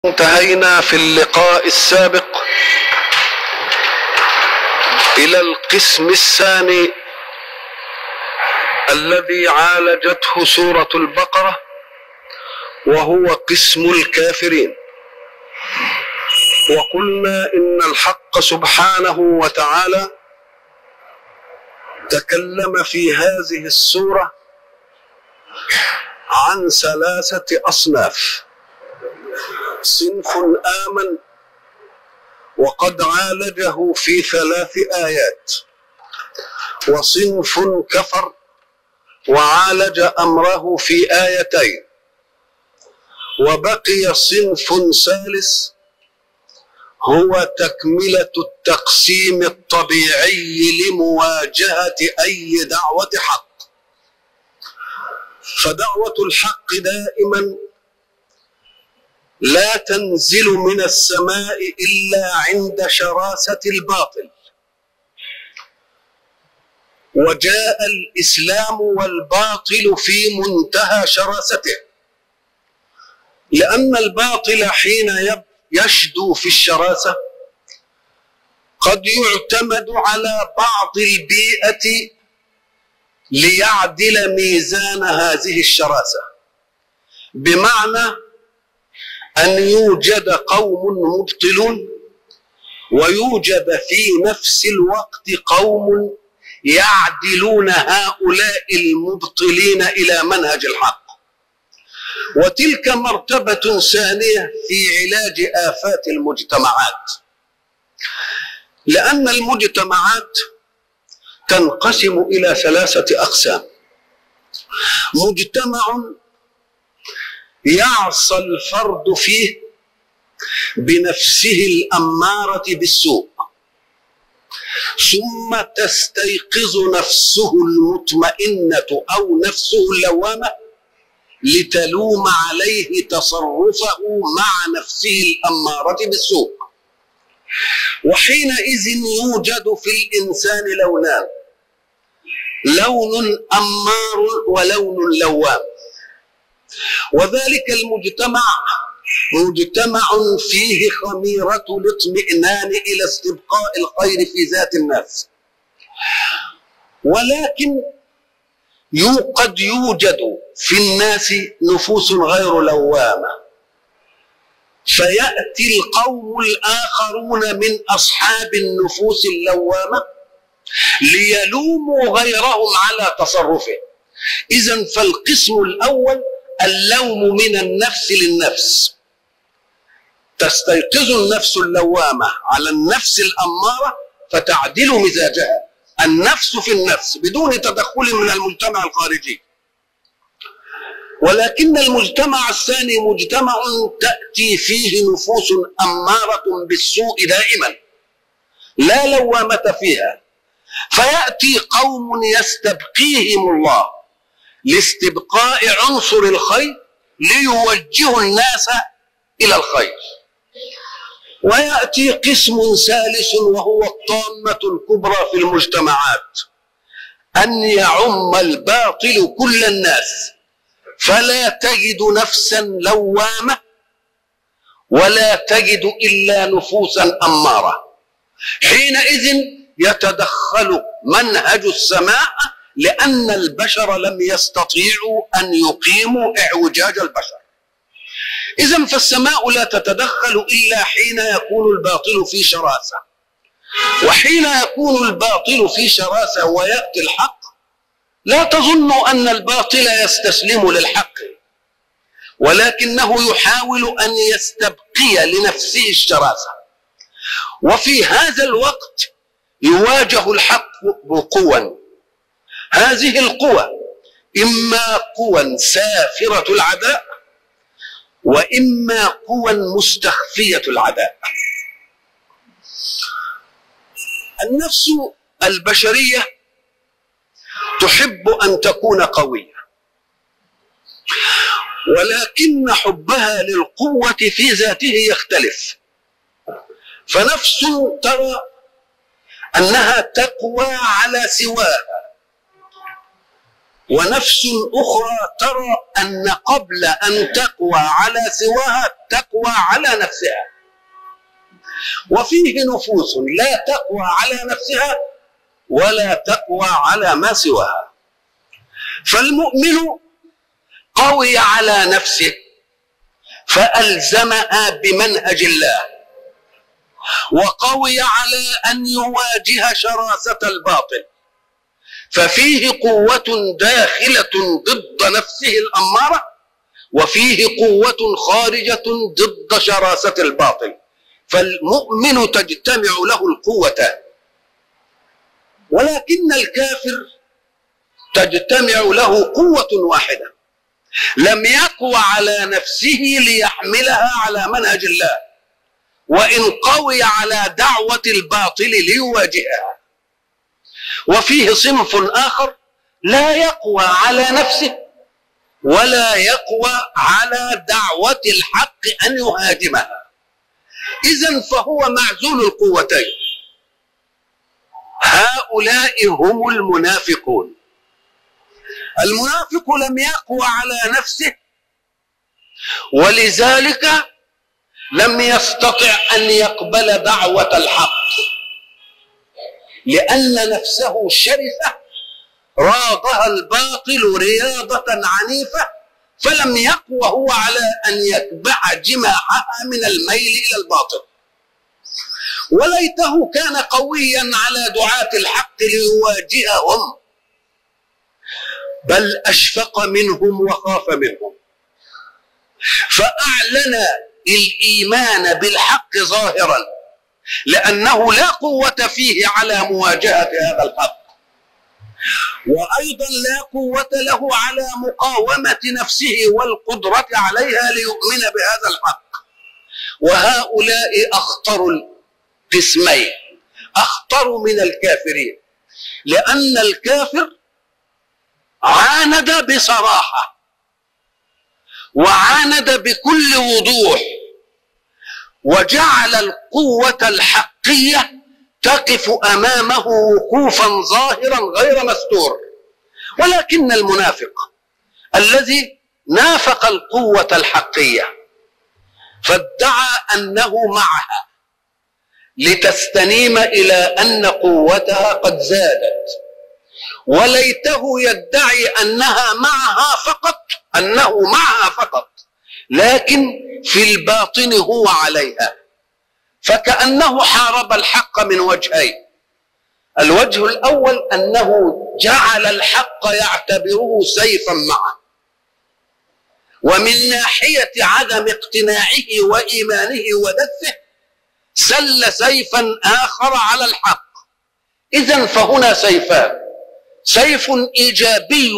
انتهينا في اللقاء السابق إلى القسم الثاني الذي عالجته سورة البقرة، وهو قسم الكافرين. وقلنا إن الحق سبحانه وتعالى تكلم في هذه السورة عن 3 أصناف: صنف آمن وقد عالجه في 3 آيات، وصنف كفر وعالج أمره في 2، وبقي صنف ثالث هو تكملة التقسيم الطبيعي لمواجهة أي دعوة حق. فدعوة الحق دائما لا تنزل من السماء إلا عند شراسة الباطل، وجاء الإسلام والباطل في منتهى شراسته، لأن الباطل حين يشدو في الشراسة قد يعتمد على بعض البيئة ليعدل ميزان هذه الشراسة، بمعنى أن يوجد قوم مبطلون ويوجد في نفس الوقت قوم يعدلون هؤلاء المبطلين إلى منهج الحق. وتلك مرتبة ثانية في علاج آفات المجتمعات، لأن المجتمعات تنقسم إلى 3 أقسام: مجتمع يعصى الفرد فيه بنفسه الأمارة بالسوء، ثم تستيقظ نفسه المطمئنة أو نفسه اللوامة لتلوم عليه تصرفه مع نفسه الأمارة بالسوء. وحينئذ يوجد في الإنسان لونان: لون أمار ولون لوام. وذلك المجتمع مجتمع فيه خميرة الاطمئنان إلى استبقاء الخير في ذات الناس، ولكن قد يوجد في الناس نفوس غير لوامة، فيأتي القوم الآخرون من أصحاب النفوس اللوامة ليلوموا غيرهم على تصرفه. إذن فالقسم الأول اللوم من النفس للنفس، تستيقظ النفس اللوامة على النفس الأمارة فتعدل مزاجها، النفس في النفس بدون تدخل من المجتمع الخارجي. ولكن المجتمع الثاني مجتمع تأتي فيه نفوس أمارة بالسوء دائما لا لوامة فيها، فيأتي قوم يستبقيهم الله لاستبقاء عنصر الخير ليوجهوا الناس إلى الخير. ويأتي قسم ثالث وهو الطامة الكبرى في المجتمعات: أن يعم الباطل كل الناس، فلا تجد نفسا لوامة ولا تجد إلا نفوسا أمارة. حينئذ يتدخل منهج السماء، لأن البشر لم يستطيعوا أن يقيموا اعوجاج البشر. إذن فالسماء لا تتدخل إلا حين يكون الباطل في شراسة، وحين يكون الباطل في شراسة ويأتي الحق لا تظن أن الباطل يستسلم للحق، ولكنه يحاول أن يستبقي لنفسه الشراسة. وفي هذا الوقت يواجه الحق بقوى، هذه القوى إما قوى سافرة العداء وإما قوى مستخفية العداء. النفس البشرية تحب أن تكون قوية، ولكن حبها للقوة في ذاته يختلف. فنفس ترى أنها تقوى على سواها، ونفس أخرى ترى أن قبل أن تقوى على سواها تقوى على نفسها. وفيه نفوس لا تقوى على نفسها ولا تقوى على ما سواها. فالمؤمن قوي على نفسه فألزمها بمنهج الله، وقوي على أن يواجه شراسة الباطل، ففيه قوة داخلة ضد نفسه الأمارة، وفيه قوة خارجة ضد شراسة الباطل. فالمؤمن تجتمع له القوتان. ولكن الكافر تجتمع له قوة واحدة، لم يقوى على نفسه ليحملها على منهج الله، وإن قوي على دعوة الباطل ليواجهها. وفيه صنف آخر لا يقوى على نفسه ولا يقوى على دعوة الحق أن يهاجمها، إذن فهو معزول القوتين. هؤلاء هم المنافقون. المنافق لم يقوى على نفسه، ولذلك لم يستطع أن يقبل دعوة الحق، لأن نفسه شرسة راضها الباطل رياضة عنيفة، فلم يقوى هو على أن يتبع جماحها من الميل إلى الباطل. وليته كان قويا على دعاة الحق ليواجههم، بل أشفق منهم وخاف منهم، فأعلن الإيمان بالحق ظاهرا، لأنه لا قوة فيه على مواجهة هذا الحق، وأيضا لا قوة له على مقاومة نفسه والقدرة عليها ليؤمن بهذا الحق. وهؤلاء أخطر القسمين، أخطر من الكافرين، لأن الكافر عاند بصراحة وعاند بكل وضوح، وجعل القوة الحقية تقف أمامه وقوفا ظاهرا غير مستور. ولكن المنافق الذي نافق القوة الحقية فادعى أنه معها لتستنيم إلى أن قوتها قد زادت، وليته يدعي أنها معها فقط، أنه معها فقط، لكن في الباطن هو عليها، فكأنه حارب الحق من وجهين. الوجه الأول أنه جعل الحق يعتبره سيفا معه، ومن ناحية عدم اقتناعه وإيمانه ودفه سل سيفا آخر على الحق. إذن فهنا سيفان، سيف إيجابي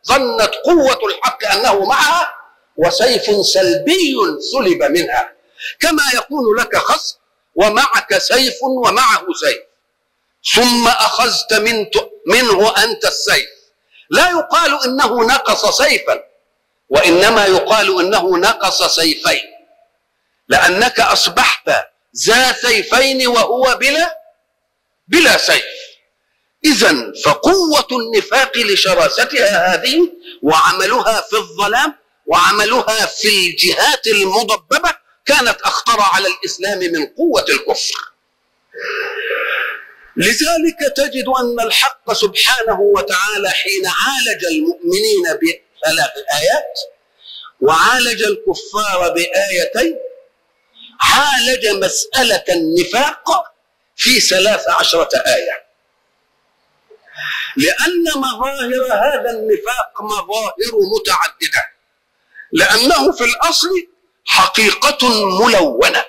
ظنت قوة الحق أنه معها، وسيف سلبي سلب منها، كما يكون لك خصم ومعك سيف ومعه سيف، ثم أخذت منه أنت السيف، لا يقال إنه نقص سيفا، وإنما يقال إنه نقص سيفين، لأنك أصبحت ذا سيفين وهو بلا سيف. إذن فقوة النفاق لشراستها هذه، وعملها في الظلام وعملها في الجهات المضببة، كانت أخطر على الإسلام من قوة الكفر. لذلك تجد أن الحق سبحانه وتعالى حين عالج المؤمنين بثلاث آيات وعالج الكفار بآيتين، عالج مسألة النفاق في 13 آية، لأن مظاهر هذا النفاق مظاهر متعددة، لأنه في الأصل حقيقة ملونة،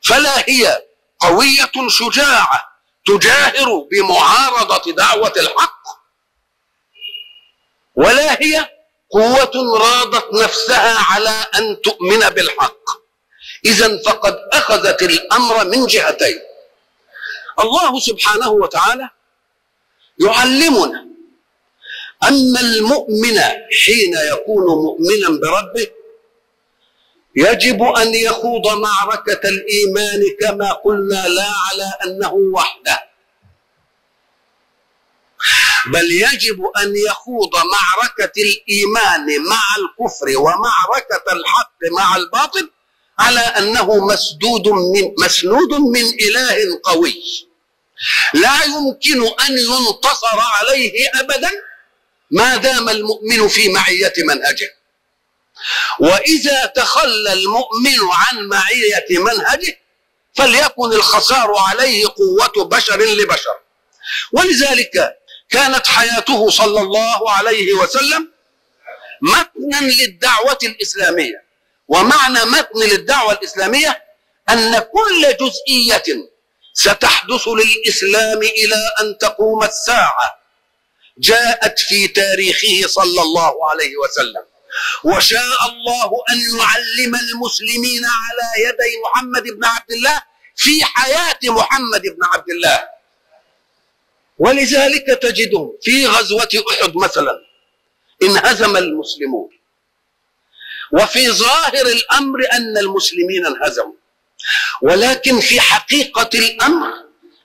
فلا هي قوية شجاعة تجاهر بمعارضة دعوة الحق، ولا هي قوة رادت نفسها على أن تؤمن بالحق. إذن فقد أخذت الأمر من جهتين. الله سبحانه وتعالى يعلمنا أن المؤمن حين يكون مؤمنا بربه يجب أن يخوض معركة الإيمان كما قلنا، لا على أنه وحده، بل يجب أن يخوض معركة الإيمان مع الكفر ومعركة الحق مع الباطل على أنه مسنود من إله قوي لا يمكن أن ينتصر عليه أبدا ما دام المؤمن في معية منهجه. وإذا تخلى المؤمن عن معية منهجه فليكن الخسار عليه قوة بشر لبشر. ولذلك كانت حياته صلى الله عليه وسلم متنا للدعوة الإسلامية. ومعنى متن للدعوة الإسلامية أن كل جزئية ستحدث للإسلام إلى أن تقوم الساعة جاءت في تاريخه صلى الله عليه وسلم، وشاء الله أن يعلم المسلمين على يدي محمد بن عبد الله في حياة محمد بن عبد الله. ولذلك تجدهم في غزوة أحد مثلا انهزم المسلمون، وفي ظاهر الأمر أن المسلمين انهزموا، ولكن في حقيقة الأمر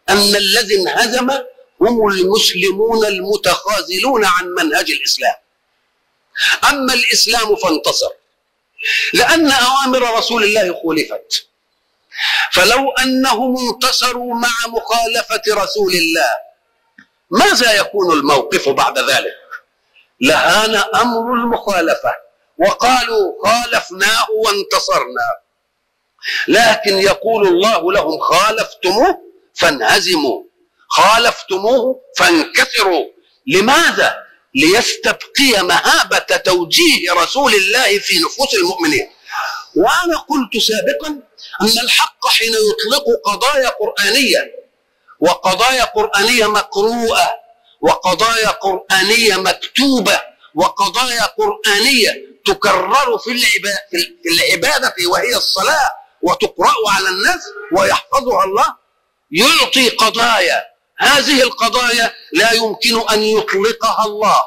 أن الذي انهزم هم المسلمون المتخاذلون عن منهج الإسلام. أما الإسلام فانتصر لأن أوامر رسول الله خولفت. فلو أنهم انتصروا مع مخالفة رسول الله ماذا يكون الموقف بعد ذلك؟ لهان أمر المخالفة وقالوا خالفناه وانتصرنا. لكن يقول الله لهم خالفتموه فانهزموا، خالفتموه فانكسروا. لماذا؟ ليستبقي مهابة توجيه رسول الله في نفوس المؤمنين. وأنا قلت سابقا أن الحق حين يطلق قضايا قرآنية، وقضايا قرآنية مقروءة، وقضايا قرآنية مكتوبة، وقضايا قرآنية تكرر في العبادة وهي الصلاة وتقرأ على الناس ويحفظها الله، يعطي قضايا. هذه القضايا لا يمكن أن يطلقها الله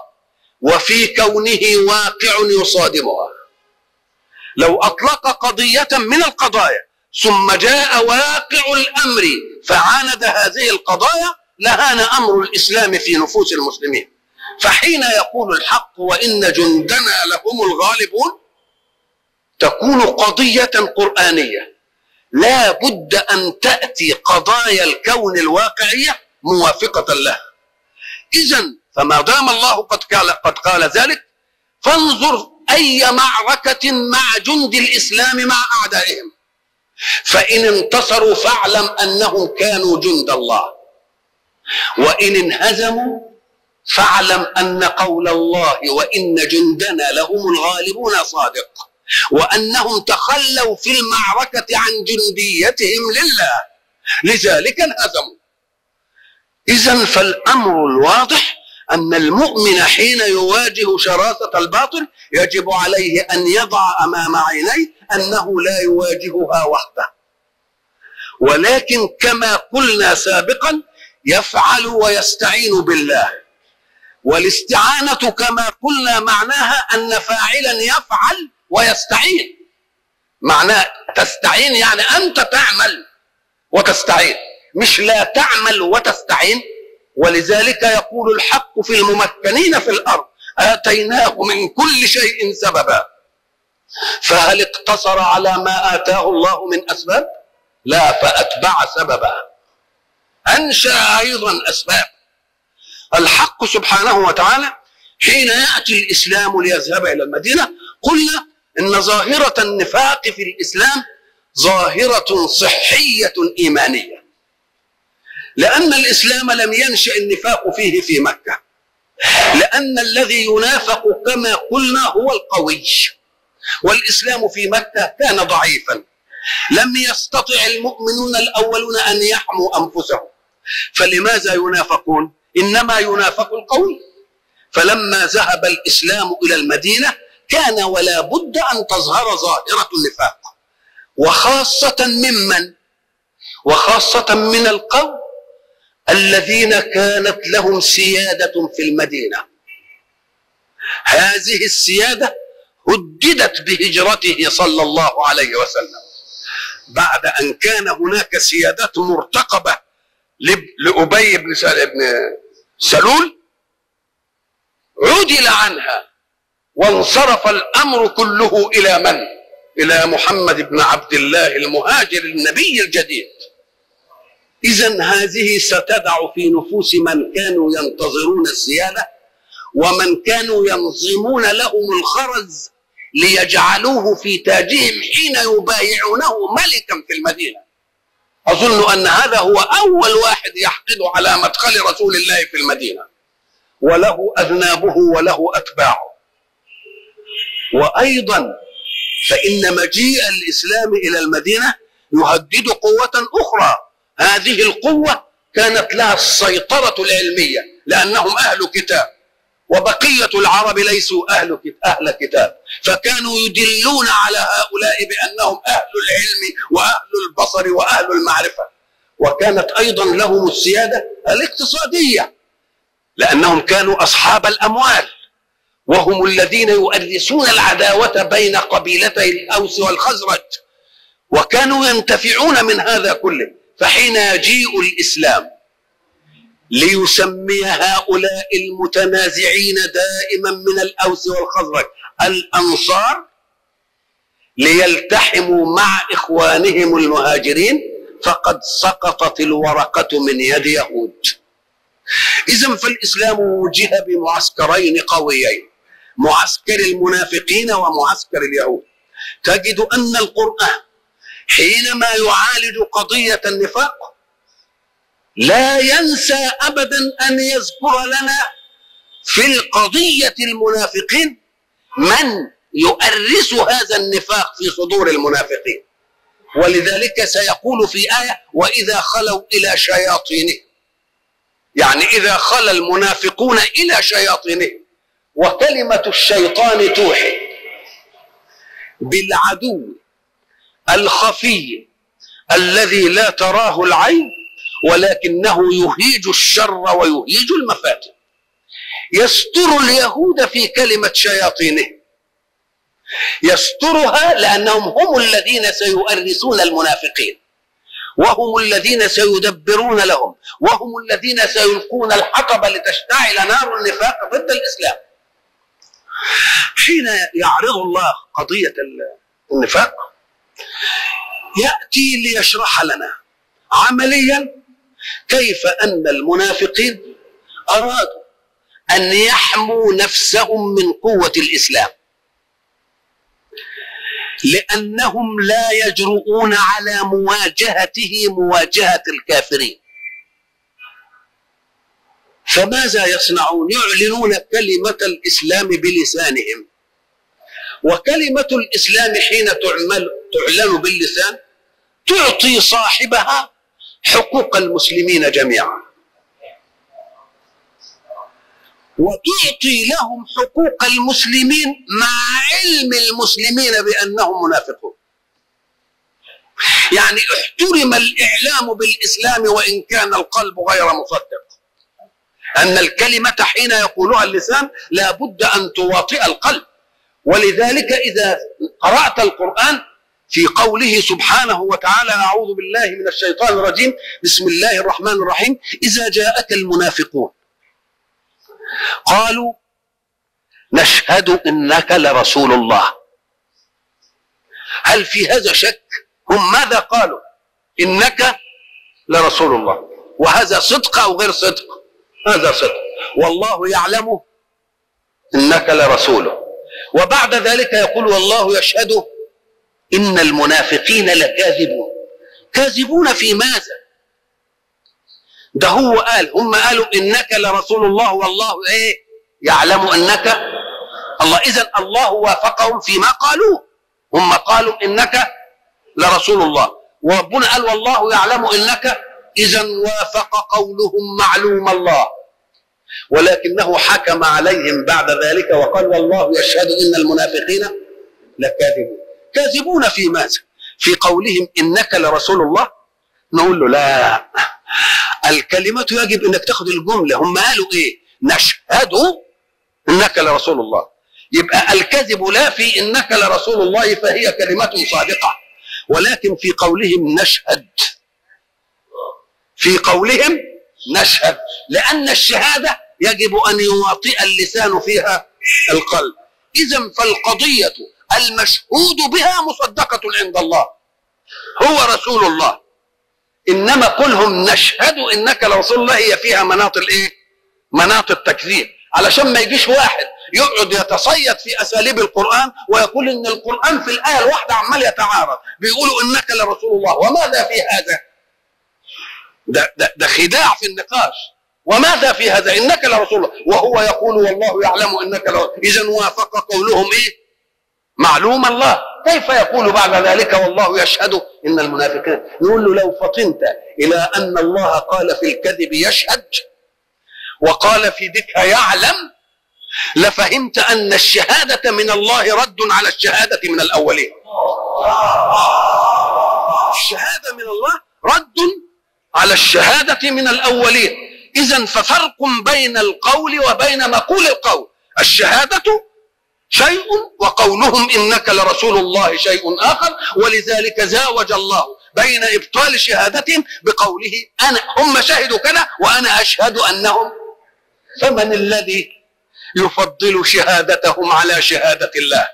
وفي كونه واقع يصادمها. لو أطلق قضية من القضايا ثم جاء واقع الأمر فعاند هذه القضايا لهان أمر الإسلام في نفوس المسلمين. فحين يقول الحق وإن جندنا لهم الغالبون تكون قضية قرآنية لا بد أن تأتي قضايا الكون الواقعية موافقة له. إذن فما دام الله قد قال ذلك فانظر أي معركة مع جند الإسلام مع أعدائهم، فإن انتصروا فاعلم أنهم كانوا جند الله، وإن انهزموا فاعلم أن قول الله وإن جندنا لهم الغالبون صادق، وأنهم تخلوا في المعركة عن جنديتهم لله لذلك انهزموا. إذن فالأمر الواضح أن المؤمن حين يواجه شراسة الباطل يجب عليه أن يضع أمام عينيه أنه لا يواجهها وحده، ولكن كما قلنا سابقا يفعل ويستعين بالله. والاستعانة كما قلنا معناها أن فاعلا يفعل ويستعين. معناه تستعين يعني أنت تعمل وتستعين، مش لا تعمل وتستعين. ولذلك يقول الحق في الممكنين في الأرض آتيناه من كل شيء سببا، فهل اقتصر على ما آتاه الله من أسباب؟ لا، فأتبع سببا، أنشأ أيضا أسباب. الحق سبحانه وتعالى حين يأتي الإسلام ليذهب إلى المدينة قلنا إن ظاهرة النفاق في الإسلام ظاهرة صحية إيمانية، لأن الإسلام لم ينشأ النفاق فيه في مكة، لأن الذي ينافق كما قلنا هو القوي، والإسلام في مكة كان ضعيفا، لم يستطع المؤمنون الأولون أن يحموا أنفسهم، فلماذا ينافقون؟ إنما ينافق القوي. فلما ذهب الإسلام إلى المدينة كان ولا بد أن تظهر ظاهرة النفاق، وخاصة ممن؟ وخاصة من القوم الذين كانت لهم سيادة في المدينة. هذه السيادة هددت بهجرته صلى الله عليه وسلم بعد أن كان هناك سيادات مرتقبة لأبي بن سلول، عدل عنها وانصرف الأمر كله إلى من؟ إلى محمد بن عبد الله المهاجر النبي الجديد. إذن هذه ستدع في نفوس من كانوا ينتظرون السيادة ومن كانوا ينظمون لهم الخرز ليجعلوه في تاجهم حين يبايعونه ملكا في المدينة. أظن أن هذا هو أول واحد يحقد على مدخل رسول الله في المدينة، وله أذنابه وله أتباعه. وأيضا فإن مجيء الإسلام إلى المدينة يهدد قوة أخرى. هذه القوة كانت لها السيطرة العلمية لأنهم أهل كتاب، وبقية العرب ليسوا أهل كتاب، فكانوا يدلون على هؤلاء بأنهم أهل العلم وأهل البصر وأهل المعرفة. وكانت أيضا لهم السيادة الاقتصادية لأنهم كانوا أصحاب الأموال، وهم الذين يؤرسون العداوة بين قبيلتي الأوس والخزرج، وكانوا ينتفعون من هذا كله. فحين يجيء الإسلام ليسمي هؤلاء المتنازعين دائما من الأوس والخزرج الأنصار ليلتحموا مع إخوانهم المهاجرين، فقد سقطت الورقة من يد يهود. إذن فالإسلام وجه بمعسكرين قويين، معسكر المنافقين ومعسكر اليهود. تجد أن القرآن حينما يعالج قضية النفاق لا ينسى أبدا أن يذكر لنا في القضية المنافقين من يؤرس هذا النفاق في صدور المنافقين. ولذلك سيقول في آية: وإذا خلوا إلى شياطينهم، يعني إذا خلى المنافقون إلى شياطينهم. وكلمة الشيطان توحي بالعدو الخفي الذي لا تراه العين ولكنه يهيج الشر ويهيج المفاتن. يستر اليهود في كلمة شياطينهم، يسترها لأنهم هم الذين سيؤرسون المنافقين، وهم الذين سيدبرون لهم، وهم الذين سيلقون الحطب لتشتعل نار النفاق ضد الإسلام. حين يعرض الله قضية النفاق يأتي ليشرح لنا عمليا كيف أن المنافقين أرادوا أن يحموا نفسهم من قوة الإسلام، لأنهم لا يجرؤون على مواجهته مواجهة الكافرين. فماذا يصنعون؟ يعلنون كلمة الإسلام بلسانهم. وكلمة الإسلام حين تعلن باللسان تعطي صاحبها حقوق المسلمين جميعا، وتعطي لهم حقوق المسلمين مع علم المسلمين بأنهم منافقون. يعني احترم الإعلام بالإسلام وإن كان القلب غير مصدق، أن الكلمة حين يقولها اللسان لا بد أن تواطئ القلب. ولذلك إذا قرأت القرآن في قوله سبحانه وتعالى: أعوذ بالله من الشيطان الرجيم، بسم الله الرحمن الرحيم، إذا جاءك المنافقون قالوا نشهد إنك لرسول الله. هل في هذا شك؟ هم ماذا قالوا؟ إنك لرسول الله. وهذا صدق أو غير صدق؟ هذا صدق. والله يعلم إنك لرسوله. وبعد ذلك يقول: والله يشهد إن المنافقين لكاذبون. كاذبون في ماذا؟ ده هو قال، هم قالوا إنك لرسول الله والله يعلم أنك الله. إذن الله وافقهم فيما قالوه. هم قالوا إنك لرسول الله، وربنا قال والله يعلم إنك. إذن وافق قولهم معلوم الله، ولكنه حكم عليهم بعد ذلك وقال: والله يشهد إن المنافقين لكاذبون. كاذبون في ماذا؟ في قولهم إنك لرسول الله. نقول له لا، الكلمة يجب أنك تاخد الجملة. هم قالوا إيه؟ نشهد إنك لرسول الله. يبقى الكذب لا في إنك لرسول الله، فهي كلمة صادقة. ولكن في قولهم نشهد، في قولهم نشهد، لأن الشهادة يجب أن يواطئ اللسان فيها القلب. إذا فالقضية المشهود بها مصدقة عند الله، هو رسول الله. إنما قلهم نشهد إنك لرسول الله هي فيها مناط الإيه؟ مناط التكذيب، علشان ما يجيش واحد يقعد يتصيد في أساليب القرآن ويقول إن القرآن في الآية الواحدة عمال يتعارض، بيقولوا إنك لرسول الله، وماذا في هذا؟ ده خداع في النقاش. وماذا في هذا؟ إنك لرسول الله، وهو يقول والله يعلم إنك لرسول. إذن وافق قولهم إيه؟ معلوم الله. كيف يقول بعد ذلك والله يشهد إن المنافقين؟ نقول له لو فطنت إلى أن الله قال في الكذب يشهد وقال في ذكر يعلم لفهمت أن الشهادة من الله رد على الشهادة من الأولين. الشهادة من الله رد على الشهادة من الأولين. إذن ففرق بين القول وبين مقول القول. الشهادة شيء وقولهم إنك لرسول الله شيء آخر، ولذلك زاوج الله بين إبطال شهادتهم بقوله هم شهدوا كذا وأنا أشهد أنهم. فمن الذي يفضل شهادتهم على شهادة الله؟